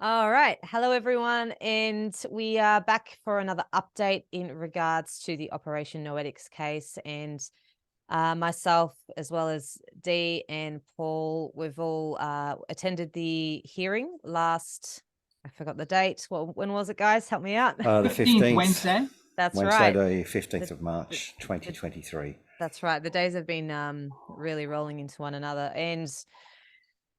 All right. Hello, everyone. And we are back for another update in regards to the Operation Noetics case. And myself, as well as Dee and Paul, we've all attended the hearing last, I forgot the date. When was it, guys? Help me out. The 15th. Wednesday. That's Wednesday, right. the 15th of March, 2023. That's right. The days have been really rolling into one another. And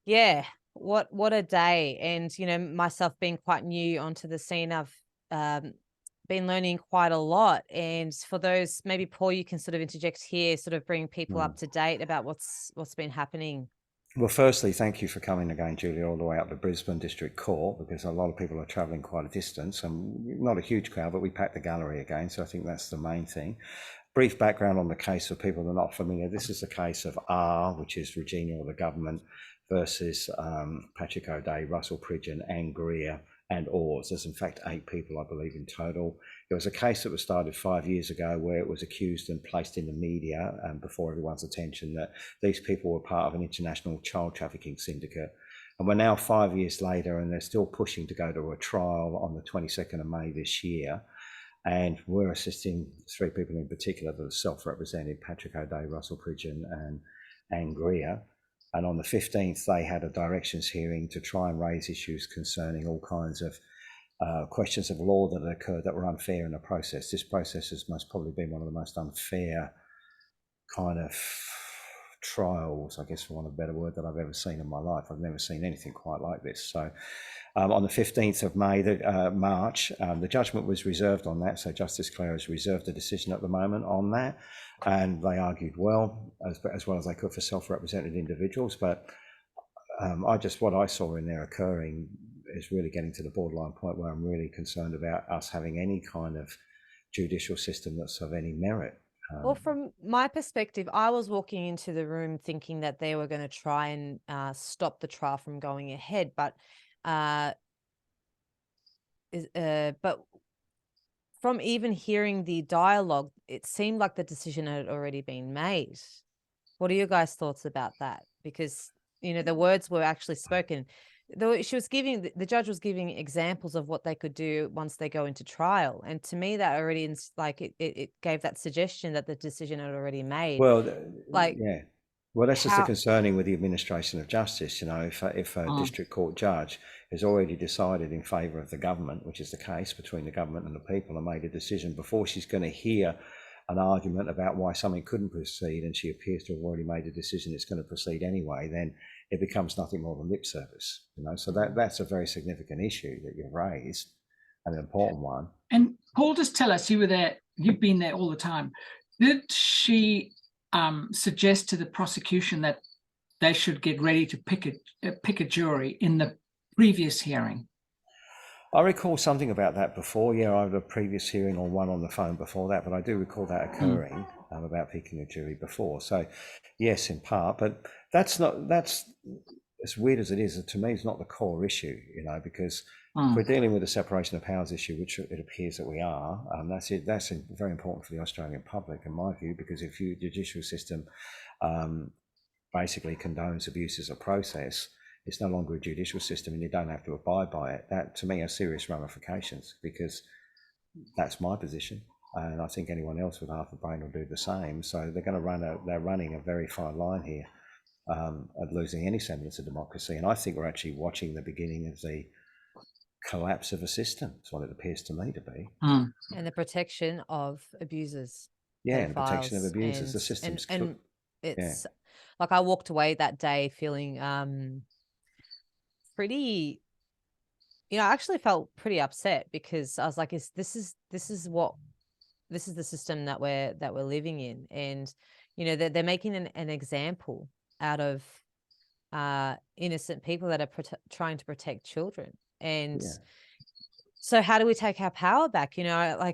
yeah, what a day. And myself being quite new onto the scene, I've been learning quite a lot. And for those, maybe Paul, you can sort of interject here, sort of bring people up to date about what's been happening. Well, firstly, thank you for coming again, Julia, all the way up to Brisbane District Court, because a lot of people are travelling quite a distance, and not a huge crowd, but we packed the gallery again, so I think that's the main thing. Brief background on the case for people that are not familiar. This is the case of R, which is Regina or the government, versus Patrick O'Day, Russell Pridgeon, and GREER, and Oars. There's in fact 8 people, I believe, in total. It was a case that was started 5 years ago where it was accused and placed in the media before everyone's attention that these people were part of an international child trafficking syndicate. And we're now 5 years later and they're still pushing to go to a trial on the 22nd of May this year. And we're assisting 3 people in particular that are self-represented, Patrick O'Day, Russell Pridgeon, and GREER. And on the 15th, they had a directions hearing to try and raise issues concerning all kinds of questions of law that had occurred that were unfair in the process. This process has most probably been one of the most unfair kind of trials, I guess, for want of a better word, that I've ever seen in my life. I've never seen anything quite like this. So on the 15th of March, the judgment was reserved on that. So Justice Clare has reserved a decision at the moment on that. And they argued well, as well as they could for self-represented individuals. But what I saw in there occurring is really getting to the borderline point where I'm really concerned about us having any kind of judicial system that's of any merit. Well, from my perspective, I was walking into the room thinking that they were going to try and stop the trial from going ahead, but from even hearing the dialogue, it seemed like the decision had already been made. What are your guys' thoughts about that? Because the words were actually spoken. The judge was giving examples of what they could do once they go into trial, and to me that already it gave that suggestion that the decision had already made. Well, yeah. Well, that's just the concerning with the administration of justice. If a district court judge has already decided in favour of the government, which is the case between the government and the people, and made a decision before she's going to hear an argument about why something couldn't proceed, and she appears to have already made a decision it's going to proceed anyway, then it becomes nothing more than lip service. So that's a very significant issue that you've raised, and an important one. And Paul, just tell us, you were there, you've been there all the time. Did she suggest to the prosecution that they should get ready to pick a jury in the previous hearing? I recall something about that before. Yeah, I had a previous hearing on one on the phone before that, but I do recall that occurring about picking a jury before. So yes, in part, but that's as weird as it is, to me, it's not the core issue, because if we're dealing with a separation of powers issue, which it appears that we are, that's very important for the Australian public, in my view, because if the judicial system basically condones abuses of process, it's no longer a judicial system and you don't have to abide by it. That, to me, has serious ramifications, because that's my position. And I think anyone else with half a brain will do the same. So they're running a very fine line here at losing any semblance of democracy. And I think we're actually watching the beginning of the collapse of a system. That's what it appears to me to be. And the protection of abusers. Yeah, and the protection of abusers. The system's and it's like, I walked away that day feeling pretty, I actually felt pretty upset, because I was like, this is the system that we're living in. And they're making an example out of innocent people that are trying to protect children. And so how do we take our power back? I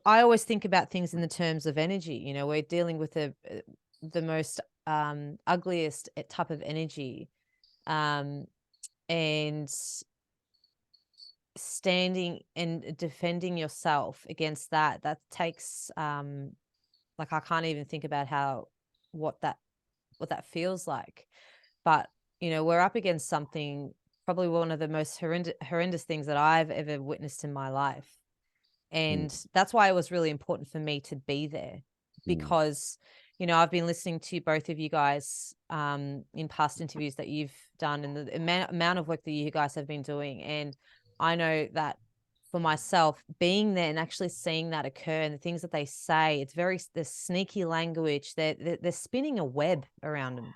always think about things in the terms of energy. We're dealing with the most ugliest type of energy, and standing and defending yourself against that takes I can't even think about what that feels like. But we're up against something, probably one of the most horrendous things that I've ever witnessed in my life. And that's why it was really important for me to be there, because, I've been listening to both of you guys in past interviews that you've done, and the amount of work that you guys have been doing. And I know that for myself, being there and actually seeing that occur, and the things that they say, it's the sneaky language. They're spinning a web around them.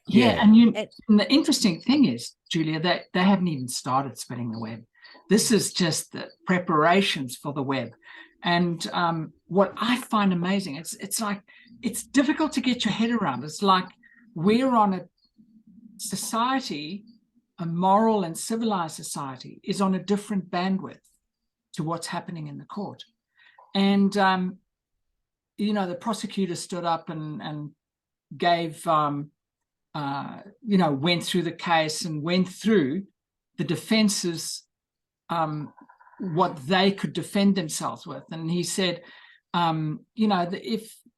Yeah, and the interesting thing is, Julia, that they haven't even started spinning the web. This is just the preparations for the web. And what I find amazing, it's like, it's difficult to get your head around. It's like we're on a society, a moral and civilized society is on a different bandwidth to what's happening in the court. And, the prosecutor stood up and gave, went through the case and went through the defense's, what they could defend themselves with. And he said,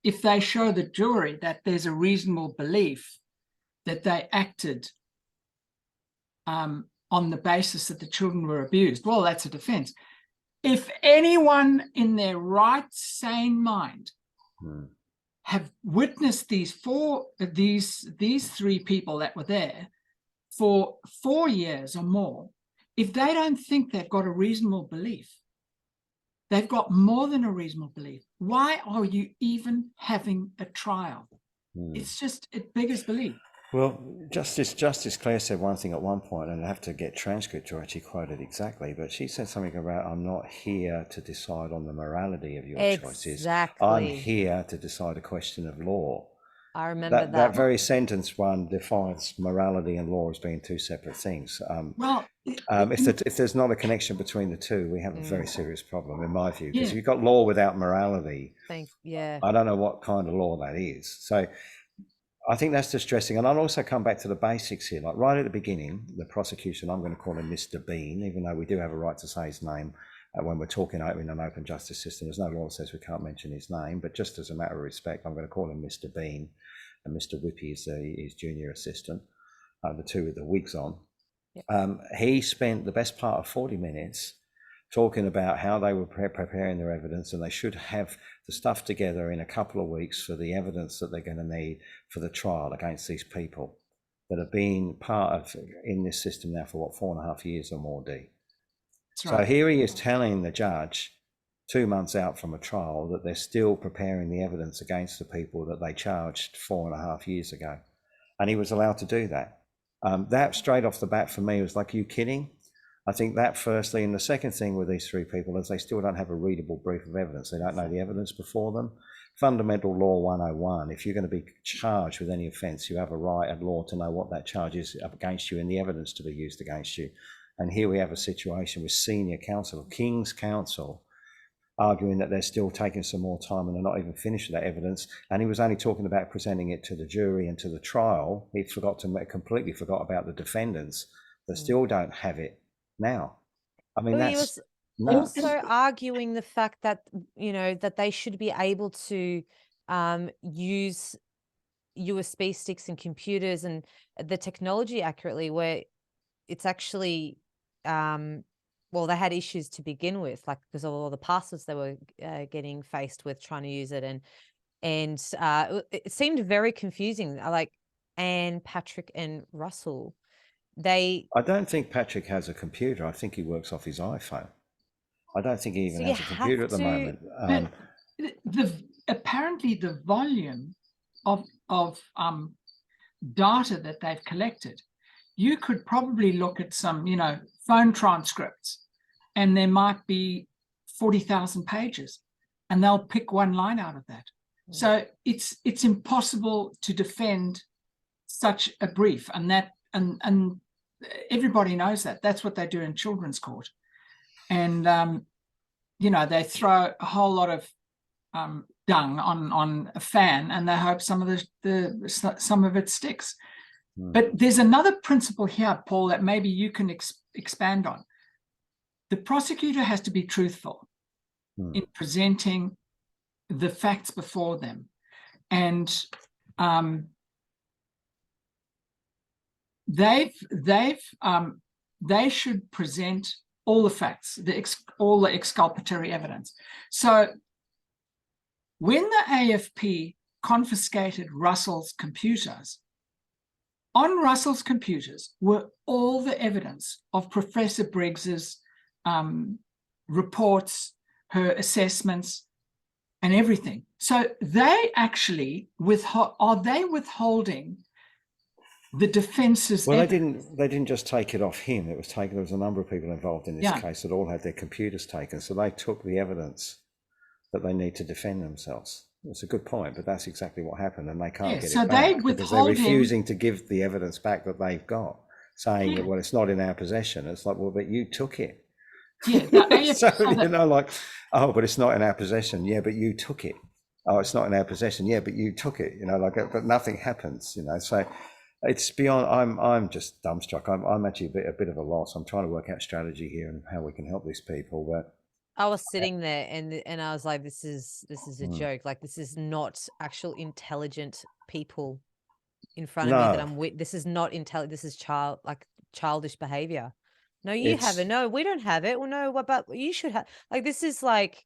if they show the jury that there's a reasonable belief that they acted on the basis that the children were abused, well, that's a defense. If anyone in their right, sane mind have witnessed these three people that were there for 4 years or more, if they don't think they've got a reasonable belief, they've got more than a reasonable belief. Why are you even having a trial? It's just, it beggars belief. Well, Justice Clare said one thing at one point, and I have to get transcript to actually quote it exactly, but she said something about, I'm not here to decide on the morality of your choices. I'm here to decide a question of law. I remember that. That very sentence one defines morality and law as being two separate things. If there's not a connection between the two, we have a very serious problem, in my view, because if you've got law without morality, I don't know what kind of law that is. So I think that's distressing. And I'll also come back to the basics here. Like right at the beginning, the prosecution, I'm going to call him Mr. Bean, even though we do have a right to say his name when we're talking in an open justice system. There's no law that says we can't mention his name, but just as a matter of respect, I'm going to call him Mr. Bean. And Mr. Whippy is his junior assistant, the two with the wigs on. He spent the best part of 40 minutes talking about how they were preparing their evidence, and they should have the stuff together in a couple of weeks for the evidence that they're going to need for the trial against these people that have been part of in this system now for 4.5 years or more, D. So here he is telling the judge 2 months out from a trial that they're still preparing the evidence against the people that they charged 4.5 years ago. And he was allowed to do that. That straight off the bat for me was like, are you kidding? I think that firstly, and the second thing with these three people is they still don't have a readable brief of evidence. They don't know the evidence before them. Fundamental Law 101, if you're going to be charged with any offence, you have a right at law to know what that charge is against you and the evidence to be used against you. And here we have a situation with senior counsel, King's counsel, arguing that they're still taking some more time and they're not even finished with that evidence. And he was only talking about presenting it to the jury and to the trial. He completely forgot about the defendants that still don't have it now. I mean, he was also arguing the fact that, that they should be able to use USB sticks and computers and the technology accurately, where it's actually, well, they had issues to begin with, like because of all the passwords they were getting faced with trying to use it. And it seemed very confusing. Like Anne, Patrick and Russell, I don't think Patrick has a computer. I think he works off his iPhone. I don't think he even has a computer at the moment. Apparently the volume of data that they've collected, you could probably look at some, phone transcripts, and there might be 40,000 pages, and they'll pick one line out of that. So it's impossible to defend such a brief, and everybody knows that. That's what they do in children's court. And they throw a whole lot of dung on a fan, and they hope some of it sticks. But there's another principle here, Paul, that maybe you can expand on. The prosecutor has to be truthful in presenting the facts before them. And they should present all the facts, all the exculpatory evidence. So when the AFP confiscated Russell's computers, on Russell's computers were all the evidence of Professor Briggs's reports, her assessments, and everything. So they actually are they withholding the defense's Well, evidence? they didn't just take it off him. It was taken. There was a number of people involved in this case that all had their computers taken. So they took the evidence that they need to defend themselves. It's a good point, but that's exactly what happened, and they can't get it back because they're refusing to give the evidence back that they've got, saying that, well, it's not in our possession. It's like, well, but you took it. Yeah, the AFP, so, you know, like, oh, but it's not in our possession. Yeah, but you took it. Oh, it's not in our possession. Yeah, but you took it. You know, like, but nothing happens. You know, so it's beyond. I'm just dumbstruck. I'm actually a bit of a loss. I'm trying to work out strategy here and how we can help these people, but. I was sitting there and I was like, this is a joke. Like, this is not actual intelligent people in front of me that I'm with. This is not intelligent. This is childish behavior. No, you have it. No, we don't have it. Well, no, but you should have. Like, this is like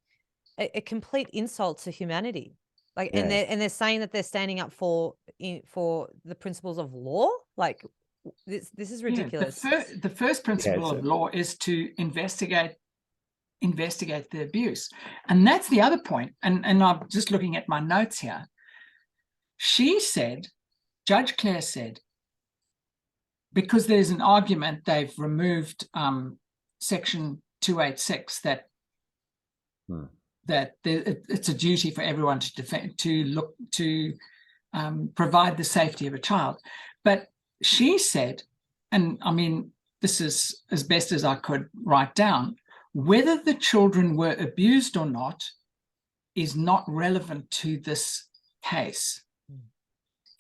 a complete insult to humanity. Like, and they're saying that they're standing up for the principles of law. Like, this is ridiculous. The first principle of law is to investigate the abuse, and that's the other point. And I'm just looking at my notes here. She said, Judge Clare said, because there's an argument, they've removed section 286 that it's a duty for everyone to defend, to provide the safety of a child. But she said, and I mean, this is as best as I could write down, whether the children were abused or not is not relevant to this case.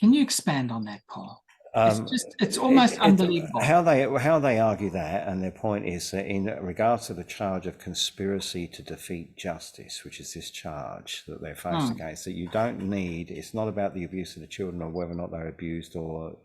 Can you expand on that, Paul? It's almost unbelievable. How they argue that, and their point is that in regards to the charge of conspiracy to defeat justice, which is this charge that they're faced against, that you don't need, it's not about the abuse of the children or whether or not they're abused or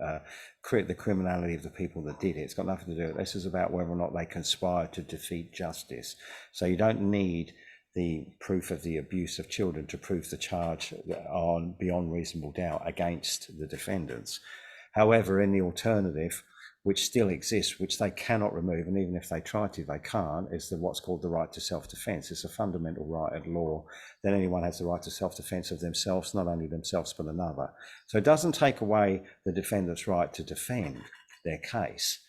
the criminality of the people that did it. It's got nothing to do with it. This is about whether or not they conspired to defeat justice. So you don't need the proof of the abuse of children to prove the charge on beyond reasonable doubt against the defendants. However, in the alternative, which still exists, which they cannot remove, and even if they try to, they can't, is what's called the right to self-defense. It's a fundamental right of law that anyone has the right to self-defense of themselves, not only themselves, but another. So it doesn't take away the defendant's right to defend their case,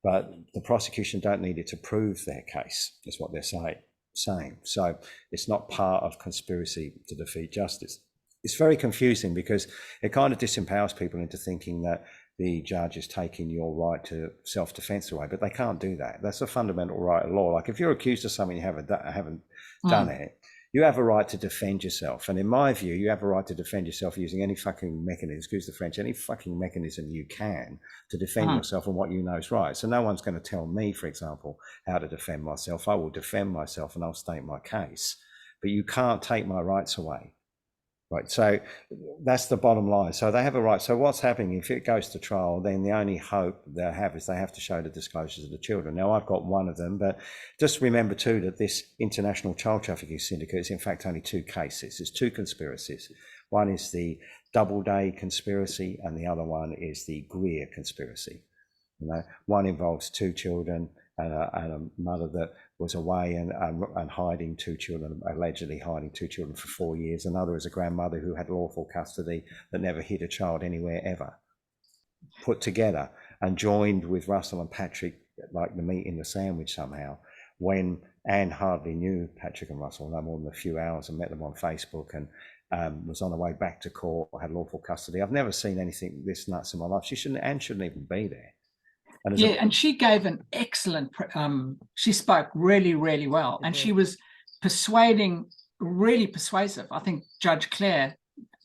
but the prosecution don't need it to prove their case, is what they're saying. So it's not part of conspiracy to defeat justice. It's very confusing because it kind of disempowers people into thinking that the judge is taking your right to self-defense away, but they can't do that. That's a fundamental right of law. Like, if you're accused of something you haven't done it, you have a right to defend yourself. And in my view, you have a right to defend yourself using any fucking mechanism, excuse the French, any fucking mechanism you can to defend yourself on what you know is right. So no one's going to tell me, for example, how to defend myself. I will defend myself and I'll state my case, but you can't take my rights away. Right, so that's the bottom line. So they have a right. So what's happening if it goes to trial? Then the only hope they have is they have to show the disclosures of the children. Now, I've got one of them, but just remember too that this international child trafficking syndicate is in fact only two cases. There's two conspiracies. One is the Doubleday conspiracy, and the other one is the GREER conspiracy. You know, one involves two children and a mother that was away and hiding two children, allegedly hiding two children for 4 years. Another is a grandmother who had lawful custody that never hid a child anywhere ever. Put together and joined with Russell and Patrick like the meat in the sandwich somehow, when Anne hardly knew Patrick and Russell, no more than a few hours, and met them on Facebook, and was on the way back to court, had lawful custody. I've never seen anything this nuts in my life. Anne shouldn't even be there. And she gave an excellent, she spoke really, really well. And she was really persuasive. I think Judge Clare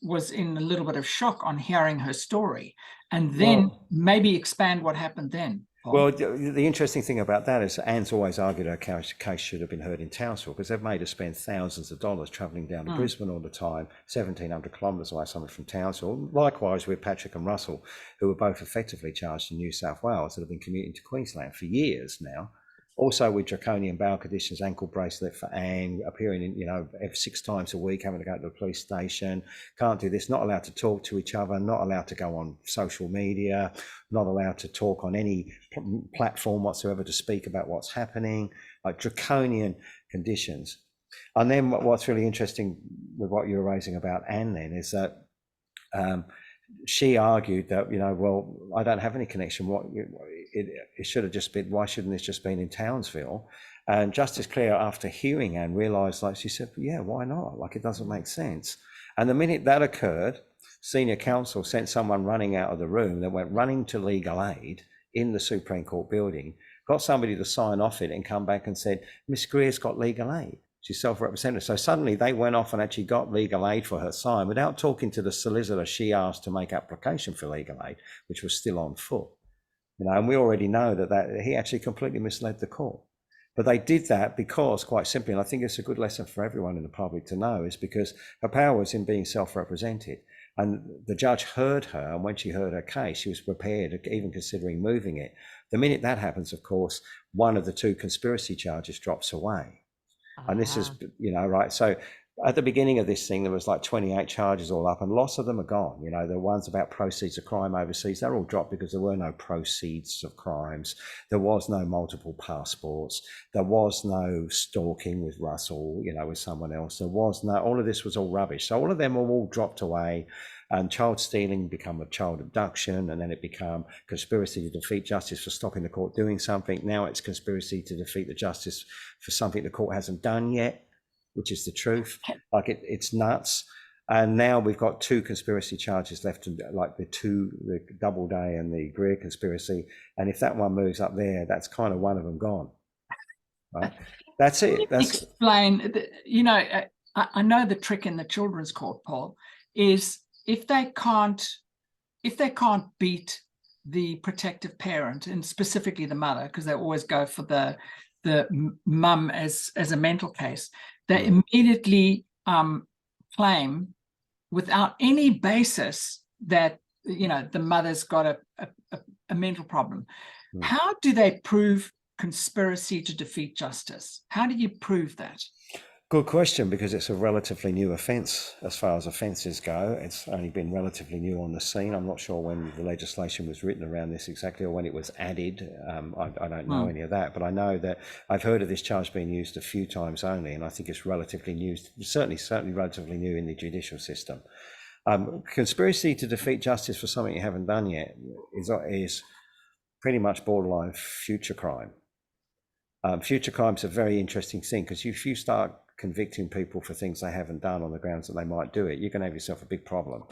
was in a little bit of shock on hearing her story, and then maybe expand what happened then. Paul. Well, the interesting thing about that is Anne's always argued her case should have been heard in Townsville because they've made her spend thousands of dollars travelling down to Brisbane all the time, 1,700 kilometres away, something from Townsville. Likewise with Patrick and Russell, who were both effectively charged in New South Wales that have been commuting to Queensland for years now. Also with draconian bail conditions, ankle bracelet for Anne, appearing in, every 6 times a week, having to go to the police station, can't do this, not allowed to talk to each other, not allowed to go on social media, not allowed to talk on any platform whatsoever to speak about what's happening, like draconian conditions. And then what's really interesting with what you were raising about Anne then is that she argued that, well, I don't have any connection. It should have just been, why shouldn't this just been in Townsville? And Justice Clare, after hearing Anne, realised, like she said, yeah, why not? Like, it doesn't make sense. And the minute that occurred, senior counsel sent someone running out of the room that went running to legal aid in the Supreme Court building, got somebody to sign off it and come back and said, Miss Greer's got legal aid. She's self-represented. So suddenly they went off and actually got legal aid for her sign without talking to the solicitor she asked to make application for legal aid, which was still on foot. And we already know that he actually completely misled the court. But they did that because, quite simply, and I think it's a good lesson for everyone in the public to know, is because her power was in being self-represented. And the judge heard her, and when she heard her case, she was prepared, even considering moving it. The minute that happens, of course, one of the 2 conspiracy charges drops away. And this is, right. So at the beginning of this thing, there was like 28 charges all up, and lots of them are gone. The ones about proceeds of crime overseas, they're all dropped because there were no proceeds of crimes. There was no multiple passports. There was no stalking with Russell, with someone else. There was no, all of this was all rubbish. So all of them are all dropped away. And child stealing become a child abduction, and then it became conspiracy to defeat justice for stopping the court doing something. Now it's conspiracy to defeat the justice for something the court hasn't done yet, which is the truth. Like it's nuts. And now we've got 2 conspiracy charges left, like the Doubleday and the GREER conspiracy. And if that one moves up there, that's kind of one of them gone. Right? That's it. That's explain. I know the trick in the children's court, Paul, is if they can't beat the protective parent, and specifically the mother, because they always go for the mum as a mental case, they immediately claim without any basis that the mother's got a mental problem. How do they prove conspiracy to defeat justice? How do you prove that? Good question, because it's a relatively new offence as far as offences go. It's only been relatively new on the scene. I'm not sure when the legislation was written around this exactly, or when it was added. I don't know any of that, but I know that I've heard of this charge being used a few times only, and I think it's relatively new, certainly relatively new in the judicial system. Conspiracy to defeat justice for something you haven't done yet is pretty much borderline future crime. Future crime is a very interesting thing, because if you start convicting people for things they haven't done on the grounds that they might do it, you're going to have yourself a big problem.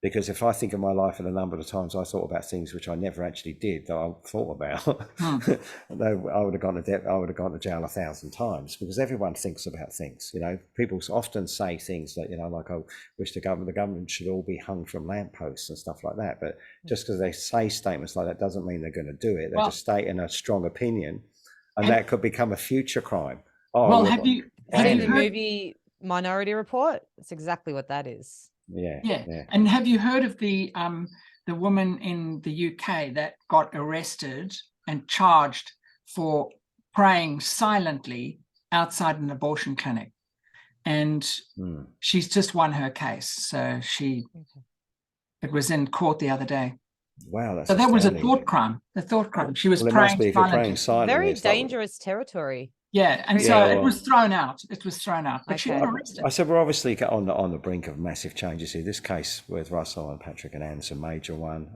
Because if I think of my life and a number of times I thought about things which I never actually did, that I thought about, I would have gone to jail 1,000 times, because everyone thinks about things. People often say things that, like, I wish the government should all be hung from lampposts and stuff like that. But just because they say statements like that doesn't mean they're going to do it. They're just stating a strong opinion, and that could become a future crime. Have you seen the movie Minority Report? It's exactly what that is. Yeah. And have you heard of the woman in the UK that got arrested and charged for praying silently outside an abortion clinic? And she's just won her case. So it was in court the other day. Wow, that's so that was a thought crime. She was praying silently. Very dangerous territory. Yeah, and it was thrown out. It was thrown out, but she was arrested. I said we're obviously on the brink of massive changes here. This case with Russell and Patrick and Anne is a major one,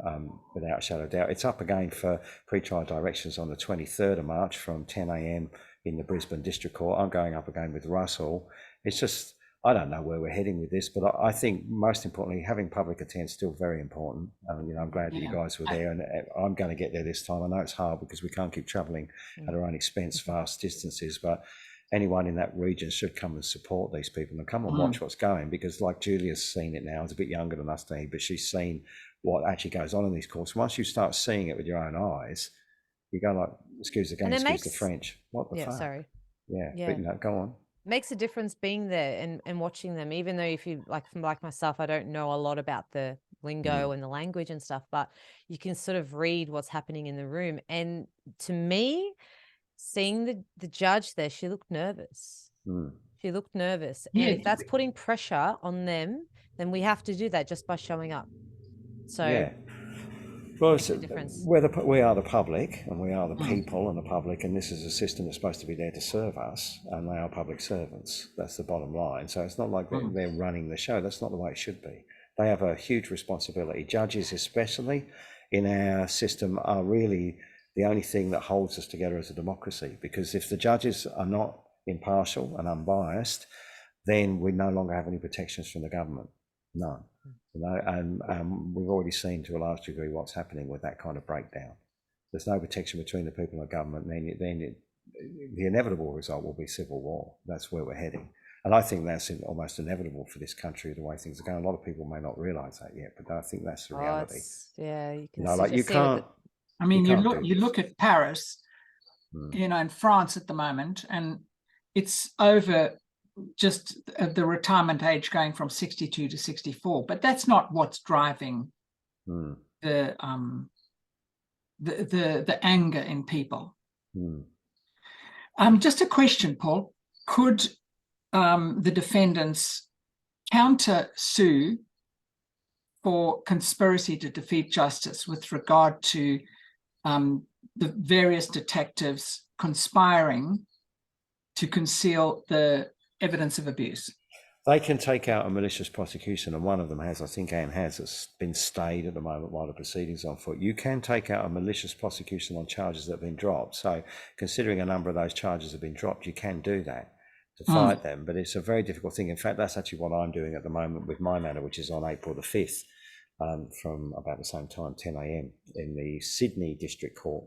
without a shadow of doubt. It's up again for pre-trial directions on the 23rd of March from 10 a.m. in the Brisbane District Court. I'm going up again with Russell. It's just, I don't know where we're heading with this, but I think most importantly, having public attend is still very important. I'm glad that you guys were there, and I'm going to get there this time. I know it's hard because we can't keep travelling at our own expense, vast distances, but anyone in that region should come and support these people and come and watch what's going, because like Julia's seen it now, it's a bit younger than us, but she's seen what actually goes on in these courts. Once you start seeing it with your own eyes, You go like, excuse the game, And it excuse the makes- French. What the Yeah, fuck? sorry. Yeah, Yeah. but no, go on. Makes a difference being there and watching them, even though if you like myself, I don't know a lot about the lingo and the language and stuff, but you can sort of read what's happening in the room. And to me, seeing the judge there, she looked nervous. She looked nervous. Yeah. And if that's putting pressure on them, then we have to do that just by showing up. So Yeah. Well, makes a difference. we are the public, and we are the people and the public, and this is a system that's supposed to be there to serve us, and they are public servants. That's the bottom line. So it's not like they're running the show. That's not the way it should be. They have a huge responsibility. Judges, especially in our system, are really the only thing that holds us together as a democracy, because if the judges are not impartial and unbiased, then we no longer have any protections from the government. None. You know, and we've already seen to a large degree what's happening with that kind of breakdown. There's no protection between the people and government. Then the inevitable result will be civil war. That's where we're heading. And I think that's almost inevitable for this country, the way things are going. A lot of people may not realise that yet, but I think that's the reality. Yeah, you can. You know, like you can't. I mean, you look at Paris, you know, in France at the moment, and it's over just the retirement age going from 62 to 64, but that's not what's driving the anger in people. Just a question, Paul. Could the defendants counter sue for conspiracy to defeat justice with regard to the various detectives conspiring to conceal the evidence of abuse? They can take out a malicious prosecution, and one of them has, I think Anne has, it's been stayed at the moment while the proceedings are on foot. You can take out a malicious prosecution on charges that have been dropped. So considering a number of those charges have been dropped, you can do that to fight them, but it's a very difficult thing. In fact, that's actually what I'm doing at the moment with my matter, which is on April the 5th, from about the same time, 10 a.m. in the Sydney District Court,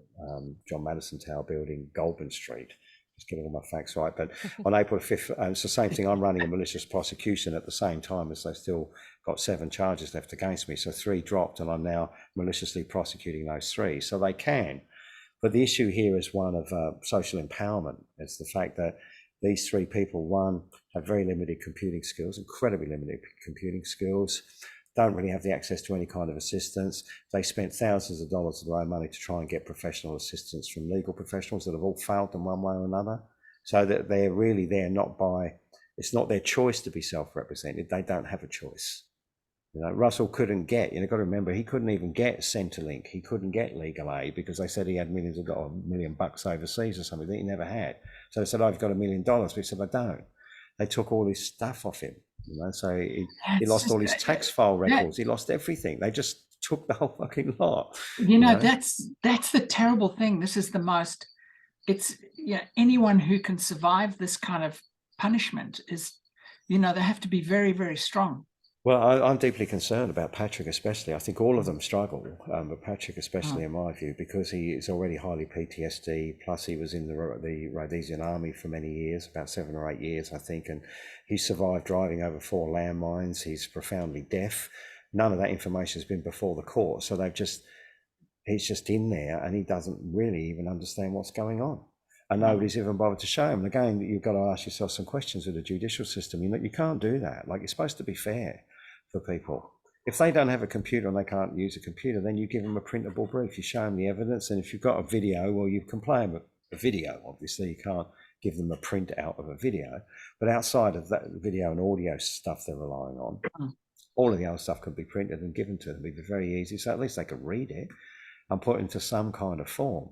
John Madison Tower building, Goulburn Street. Just getting all my facts right, but on April 5th, it's the same thing. I'm running a malicious prosecution at the same time as they've still got 7 charges left against me. So 3 dropped, and I'm now maliciously prosecuting those 3. So they can. But the issue here is one of social empowerment. It's the fact that these 3 people, one, have very limited computing skills, incredibly limited computing skills, don't really have the access to any kind of assistance. They spent thousands of dollars of their own money to try and get professional assistance from legal professionals that have all failed in one way or another. So that they're really there not by, it's not their choice to be self-represented. They don't have a choice. You know, Russell couldn't get, you've got to remember, he couldn't even get Centrelink. He couldn't get legal aid because they said he had millions of dollars, $1 million overseas or something that he never had. So they said, I've got $1 million, but he said, I don't. They took all his stuff off him, you know, so he lost all his tax file records. He lost everything. They just took the whole fucking lot. You know, that's the terrible thing. This is the most, it's, anyone who can survive this kind of punishment is, they have to be very, very strong. Well, I'm deeply concerned about Patrick, especially. I think all of them struggle, but Patrick especially, in my view, because he is already highly PTSD. Plus, he was in the Rhodesian army for many years, about 7 or 8 years, I think, and he survived driving over 4 landmines. He's profoundly deaf. None of that information has been before the court, so he's just in there, and he doesn't really even understand what's going on. And nobody's even bothered to show him. And again, you've got to ask yourself some questions with the judicial system. You can't do that. Like, it's supposed to be fair for people. If they don't have a computer and they can't use a computer, then you give them a printable brief. You show them the evidence, and if you've got a video, well, you can play them a video. Obviously, you can't give them a print out of a video. But outside of that video and audio stuff they're relying on, all of the other stuff can be printed and given to them. It'd be very easy. So at least they could read it and put it into some kind of form.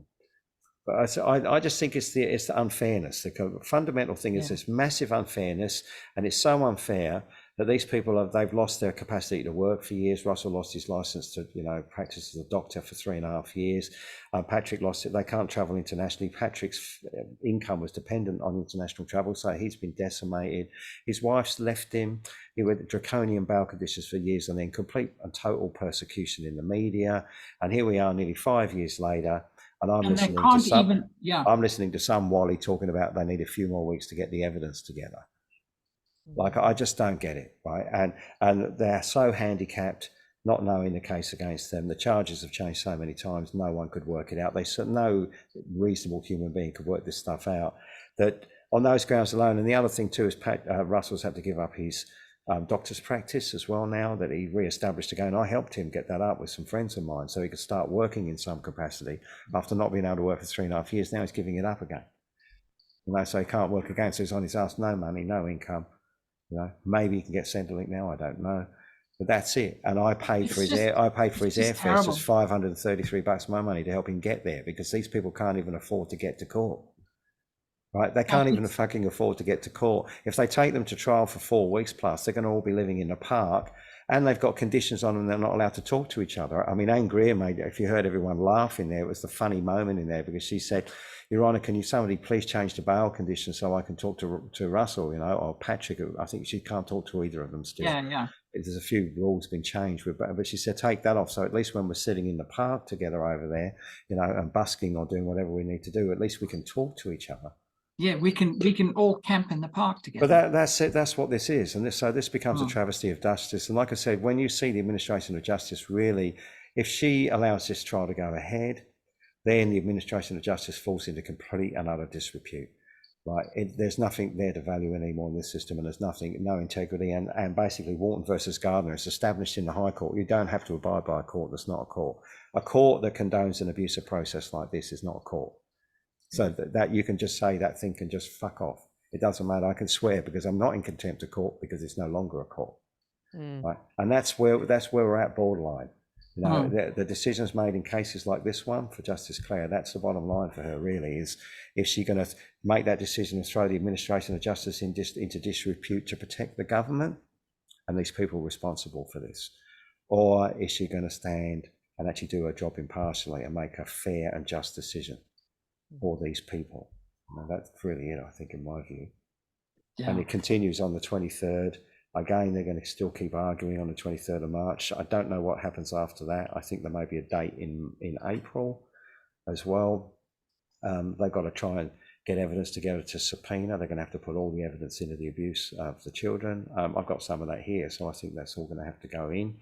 But I just think it's the unfairness. The fundamental thing is this massive unfairness, and it's so unfair that these people they've lost their capacity to work for years. Russell lost his license to practice as a doctor for 3.5 years. Patrick lost it. They can't travel internationally. Patrick's income was dependent on international travel, so he's been decimated. His wife's left him. He went draconian bail conditions for years, and then complete and total persecution in the media. And here we are, nearly 5 years later. And I'm listening to some Wally talking about they need a few more weeks to get the evidence together. Like, I just don't get it, right? And they're so handicapped. not knowing the case against them. The charges have changed so many times, no one could work it out. They said no reasonable human being could work this stuff out. That on those grounds alone, and the other thing too is Russell's had to give up his doctor's practice as well now that he re-established again. I helped him get that up with some friends of mine so he could start working in some capacity after not being able to work for 3.5 years. Now he's giving it up again. So he can't work again. So he's on his ass, no money, no income. Maybe he can get Centrelink now, I don't know. But that's it. And I paid for his airfare, just $533 my money to help him get there, because these people can't even afford to get to court. Right? They can't even fucking afford to get to court. If they take them to trial for 4 weeks plus, they're going to all be living in the park, and they've got conditions on them. They're not allowed to talk to each other. I mean, Anne Greer made, if you heard everyone laugh in there, it was the funny moment in there, because she said, Your Honour, can somebody please change the bail conditions so I can talk to Russell, or Patrick? I think she can't talk to either of them still. Yeah. There's a few rules been changed, but she said, take that off. So at least when we're sitting in the park together over there, and busking or doing whatever we need to do, at least we can talk to each other. Yeah, we can all camp in the park together. But that's it. That's what this is, and this becomes a travesty of justice. And like I said, when you see the administration of justice, really, if she allows this trial to go ahead, then the administration of justice falls into complete and utter disrepute. Right? There's nothing there to value anymore in this system, and there's no integrity. And basically, Wharton versus Gardner is established in the High Court. You don't have to abide by a court that's not a court. A court that condones an abusive process like this is not a court. So that you can just say that thing can just fuck off. It doesn't matter. I can swear because I'm not in contempt of court, because it's no longer a court. Right? And that's where we're at, borderline. The decisions made in cases like this one for Justice Clare, that's the bottom line for her, really, is if she's going to make that decision and throw the administration of justice into disrepute to protect the government and these people responsible for this, or is she going to stand and actually do her job impartially and make a fair and just decision for these people? That's really it, I think, in my view. Yeah. And it continues on the 23rd. Again, they're going to still keep arguing on the 23rd of March. I don't know what happens after that. I think there may be a date in April as well. They've got to try and get evidence together to subpoena. They're going to have to put all the evidence into the abuse of the children. I've got some of that here, so I think that's all going to have to go in.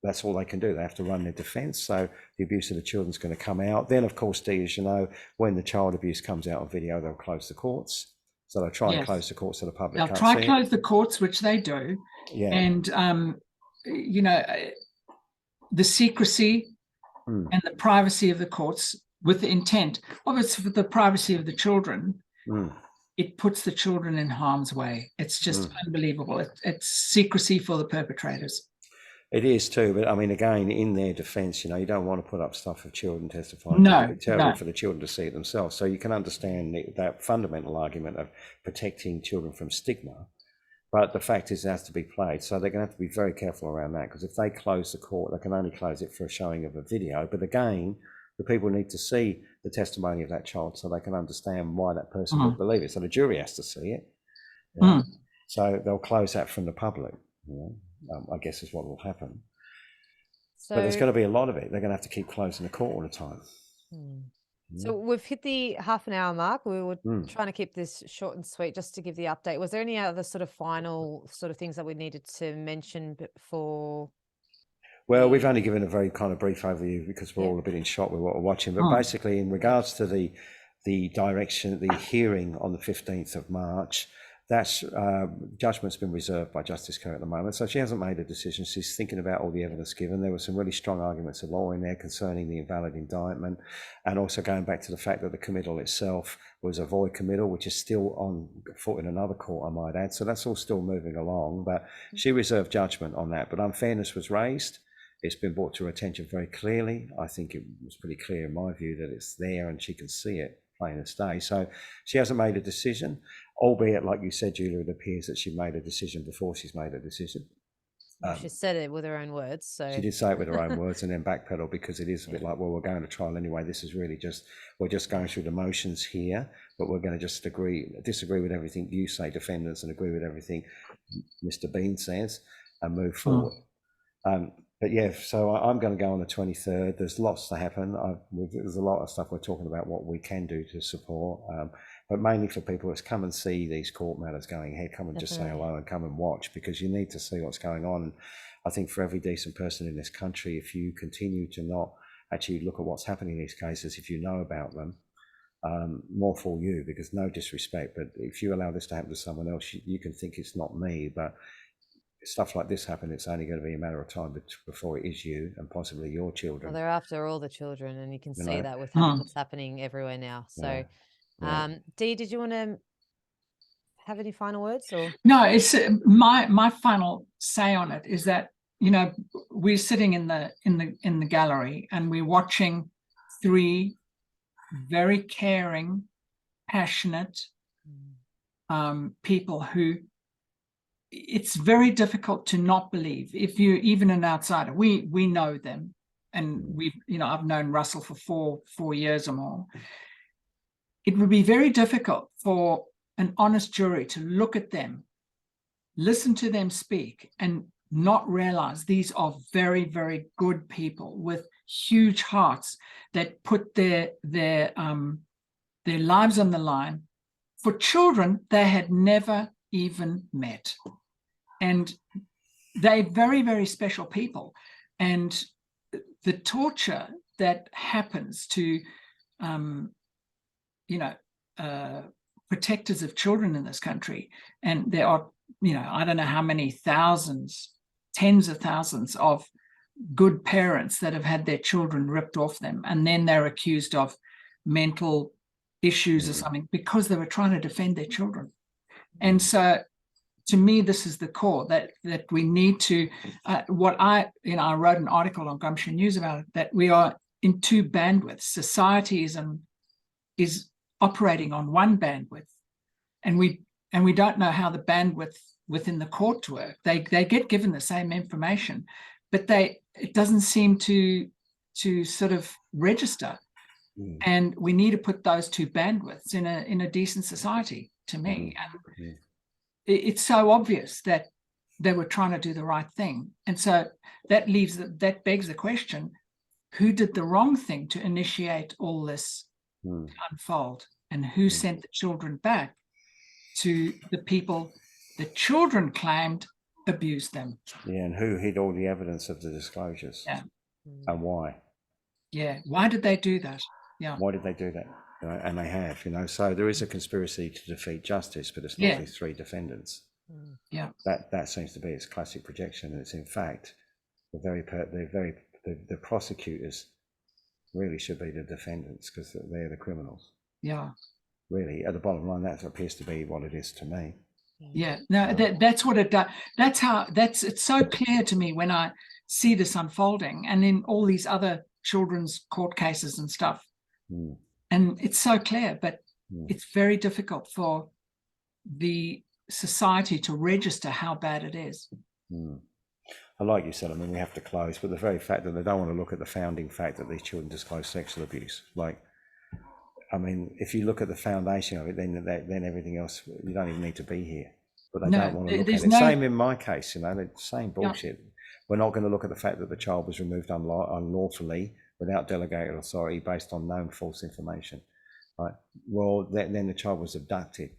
That's all they can do. They have to run their defence. So the abuse of the children is going to come out. Then, of course, Dee, as you know, when the child abuse comes out on video, they'll close the courts. So they'll try and close the courts so the public can't see it. They'll try to close the courts, which they do. Yeah. And, the secrecy and the privacy of the courts with the intent, obviously for the privacy of the children, it puts the children in harm's way. It's just unbelievable. It's secrecy for the perpetrators. It is too, but I mean, again, in their defence, you don't want to put up stuff of children testifying. No, it's terrible for the children to see it themselves. So you can understand that fundamental argument of protecting children from stigma, but the fact is it has to be played. So they're going to have to be very careful around that, because if they close the court, they can only close it for a showing of a video. But again, the people need to see the testimony of that child so they can understand why that person would believe it. So the jury has to see it. So they'll close that from the public. I guess is what will happen. So, but there's going to be a lot of it. They're going to have to keep closing the court all the time. So we've hit the half-an-hour mark. We were trying to keep this short and sweet, just to give the update. Was there any other sort of final sort of things that we needed to mention before? Well, we've only given a very kind of brief overview because we're all a bit in shock with what we're watching. But basically, in regards to the direction, the hearing on the 15th of March, that's judgment's been reserved by Justice Kerr at the moment. So she hasn't made a decision. She's thinking about all the evidence given. There were some really strong arguments of law in there concerning the invalid indictment, and also going back to the fact that the committal itself was a void committal, which is still on foot in another court, I might add. So that's all still moving along, but she reserved judgment on that. But unfairness was raised. It's been brought to her attention very clearly. I think it was pretty clear in my view that it's there and she can see it plain as day. So she hasn't made a decision, albeit, like you said, Julia, it appears that she made a decision before she's made a decision. She said it with her own words. So she did say it with her own words and then backpedal, because it is a bit like, well, we're going to trial anyway. This is really we're just going through the motions here, but we're going to just disagree with everything you say, defendants, and agree with everything Mr. Bean says and move forward. But yeah, so I'm going to go on the 23rd. There's lots to happen. There's a lot of stuff we're talking about what we can do to support, but mainly for people is come and see these court matters going ahead. Come and just say hello and come and watch, because you need to see what's going on. I think for every decent person in this country, if you continue to not actually look at what's happening in these cases, if you know about them, more for you, because no disrespect, but if you allow this to happen to someone else, you can think it's not me, but stuff like this happen, it's only going to be a matter of time before it is you and possibly your children. Well, they're after all the children, and you can You see know? that with Mm. what's happening everywhere now. So, Yeah. Dee, did you want to have any final words? Or No, it's my final say on it is that, you know, we're sitting in the gallery and we're watching three very caring, passionate people who, it's very difficult to not believe. If you're even an outsider, we know them, and we've, you know, I've known Russell for four years or more. It would be very difficult for an honest jury to look at them, listen to them speak, and not realize these are very, very good people with huge hearts that put their lives on the line for children they had never even met. And they're very, very special people. And the torture that happens to, you know, protectors of children in this country, and there are, you know, I don't know how many thousands, tens of thousands of good parents that have had their children ripped off them, and then they're accused of mental issues or something because they were trying to defend their children. And so, to me, this is the core that we need to. I wrote an article on Gumshoe News about it, that we are in two bandwidths. Society is operating on one bandwidth, and we don't know how the bandwidth within the courts work. They get given the same information, but it doesn't seem to sort of register. And we need to put those two bandwidths in a decent society, to me. And it's so obvious that they were trying to do the right thing. And so that begs the question, who did the wrong thing to initiate all this to unfold? And who sent the children back to the people the children claimed abused them? Yeah, and who hid all the evidence of the disclosures? Yeah. And why? Yeah, why did they do that? Yeah. Why did they do that? You know, and they have, you know, so there is a conspiracy to defeat justice, but it's not these three defendants. Yeah. That seems to be its classic projection, and it's in fact the prosecutors really should be the defendants, because they're the criminals. Yeah. Really, at the bottom line, that appears to be what it is to me. Yeah, no, that's what it does. It's so clear to me when I see this unfolding, and in all these other children's court cases and stuff. And it's so clear, but it's very difficult for the society to register how bad it is. Like you said, I mean, we have to close, but the very fact that they don't want to look at the founding fact that these children disclose sexual abuse, like, I mean, if you look at the foundation of it, then everything else, you don't even need to be here. But they don't want to look at it. Same in my case, you know, the same bullshit. Yeah. We're not going to look at the fact that the child was removed unlawfully without delegated authority based on known false information. Right? Well, then the child was abducted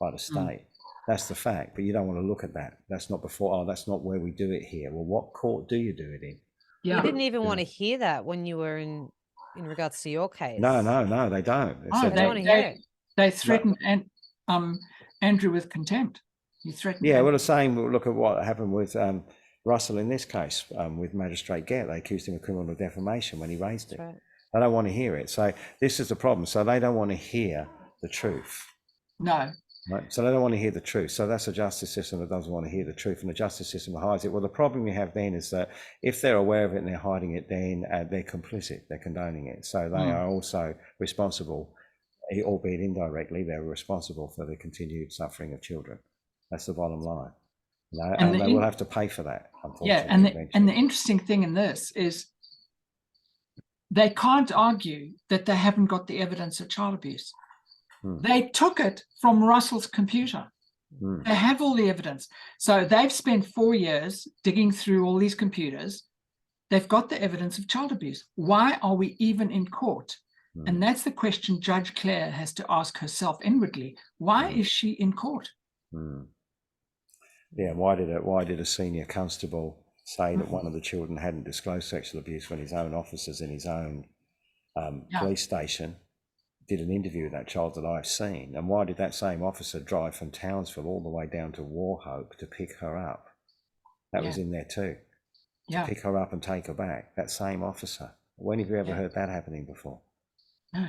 by the state. That's the fact, but you don't want to look at that. That's not before, that's not where we do it here. Well, what court do you do it in? Yeah. You didn't even want to hear that when you were in regards to your case. No, they don't. They threatened Andrew with contempt. You threatened. Yeah, well, the same. Look at what happened with Russell in this case with Magistrate Gett. They accused him of criminal defamation when he raised it. Right. They don't want to hear it. So this is the problem. So they don't want to hear the truth. No. Right? So they don't want to hear the truth. So that's a justice system that doesn't want to hear the truth, and the justice system that hides it. Well, the problem you have then is that if they're aware of it and they're hiding it, then they're complicit, they're condoning it. So they are also responsible, albeit indirectly, they're responsible for the continued suffering of children. That's the bottom line. You know, and they will have to pay for that, unfortunately. Yeah, and the interesting thing in this is they can't argue that they haven't got the evidence of child abuse. They took it from Russell's computer. They have all the evidence. So they've spent 4 years digging through all these computers. They've got the evidence of child abuse. Why are we even in court? And that's the question Judge Clare has to ask herself inwardly. Why is she in court? Yeah, why did a senior constable say that one of the children hadn't disclosed sexual abuse when his own officers in his own Yeah. police station did an interview with that child that I've seen. And why did that same officer drive from Townsville all the way down to Wauchope to pick her up? That was Yeah. in there too. To Yeah. pick her up and take her back. That same officer. When have you ever Yeah. heard that happening before? No.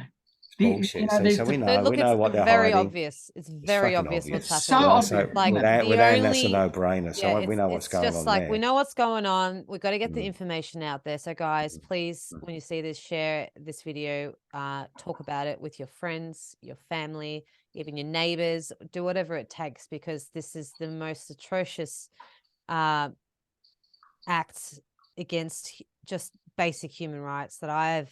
Bullshit. You know, See, there's so the- we But know look, what it's they're very hiding. obvious. It's very fucking obvious what's It's happening. so Yeah, obvious. Like, with the Anne, that's a only- no-brainer. So Yeah, we know what's going just on like there. we know what's going on. We've got to get the Mm. information out there. So guys, please, when you see this, share this video, talk about it with your friends, your family, even your neighbors, do whatever it takes, because this is the most atrocious acts against just basic human rights that I've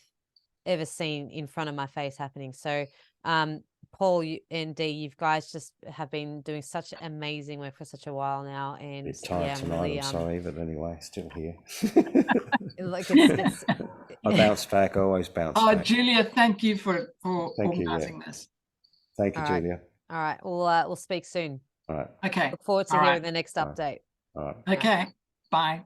ever seen in front of my face happening. So Paul and Dee, you guys just have been doing such amazing work for such a while now, and Bit tired yeah, I'm tonight, really I'm sorry, but anyway, still here. like it's I bounce back, I always bounce Oh, back. Julia, thank you for Thank you, yeah. organizing this. Thank you, All right. Julia. all right. We'll speak soon. All right, Okay. Look forward to All hearing right. the next All right. update. all right. Okay. Bye.